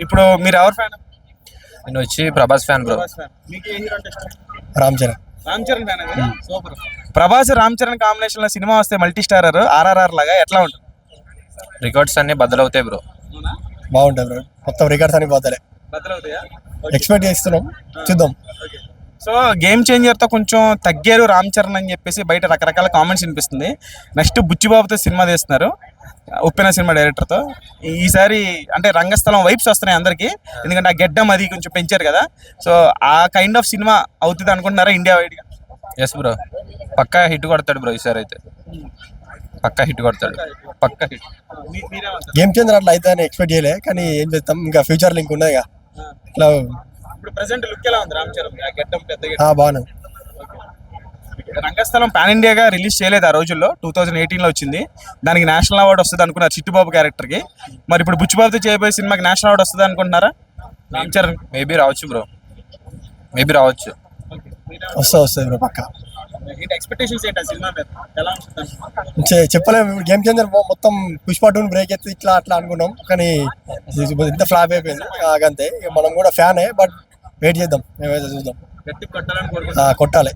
ఇప్పుడు మీరు ఎవరు ఫ్యాన్? నేను వచ్చి ప్రభాస్ ఫ్యాన్ బ్రో. మీకు ఏ హీరో అంటే ఇష్టం? Ram Charan. Ram Charan fan. Super. Prabhas Ram Charan combination లో సినిమా వస్తే మల్టీ స్టారర్ RRR లాగా ఎట్లా ఉంటుంది? రికార్డ్స్ అన్ని బద్దలవుతాయి బ్రో. బాగుంటుంది బ్రో, మొత్తం రికార్డ్స్ అని పోతాయి. బద్దలవుతాయా? ఎక్స్పెక్ట్ చేస్తున్నాం, చూద్దాం. సో గేమ్ చేంజర్ తో కొంచెం తగ్గారు రామ్ చరణ్ అని చెప్పేసి బయట రకరకాల కామెంట్స్ వినిపిస్తుంది. నెక్స్ట్ బుచ్చిబాబుతో సినిమా తీస్తున్నారు, ఉప్పెన సినిమా డైరెక్టర్ తో. ఈసారి అంటే రంగస్థలం వైబ్స్ వస్తున్నాయి అందరికి, ఎందుకంటే ఆ గెడ్డం అది కొంచెం పెంచారు కదా. సో ఆ కైండ్ ఆఫ్ సినిమా అవుతుంది అనుకుంటున్నారా ఇండియా వైడ్ గా? ఎస్ బ్రో, పక్కా హిట్ కొడతాడు బ్రో ఈసారి అయితే. పక్కా హిట్ కొడతాడు, పక్కా హిట్. గేమ్ చేంజర్ అట్లా అయితే ఎక్స్పెక్ట్ చేయలే, కానీ ఏం చేస్తాం, ఇంకా ఫ్యూచర్ లింక్ ఉన్నది ఇట్లా. ఇప్పుడు ప్రెసెంట్ లుక్ ఎలా ఉంది రామ్ చరణ్? గెడ్డం పెద్దగా బాగున్నాయి. రంగస్థలం పాన్ ఇండియాగా రిలీజ్ చేయలేదు ఆ రోజుల్లో, 2018లో వచ్చింది. దానికి నేషనల్ అవార్డు వస్తుంది అనుకున్నారు చిట్టుబాబు క్యారెక్టర్కి. మరి ఇప్పుడు బుచ్చిబాబుతో చేయబోయే సినిమాకి నేషనల్ అవార్డు వస్తుంది అనుకుంటున్నారా? రామ్ చరణ్ మేబీ రావచ్చు బ్రో, మేబీ రావచ్చు. వస్తుంది బ్రో పక్కా. ఎక్స్పెక్టేషన్స్ ఏంటి ఆ సినిమా మీద? ఎలా ఉంటుంది చెప్పలేము. గేమ్ చేంజర్ మొత్తం పుష్ప 2 బ్రేక్ ఎత్తి ఇట్లా అట్లా అనుకున్నాం, కానీ ఇంత ఫ్లాప్ అయిపోయింది. అంతే, మనం కూడా ఫ్యానే, బట్ వెయిట్ చేద్దాం, మేమైతే చూద్దాం. కొట్టాలి.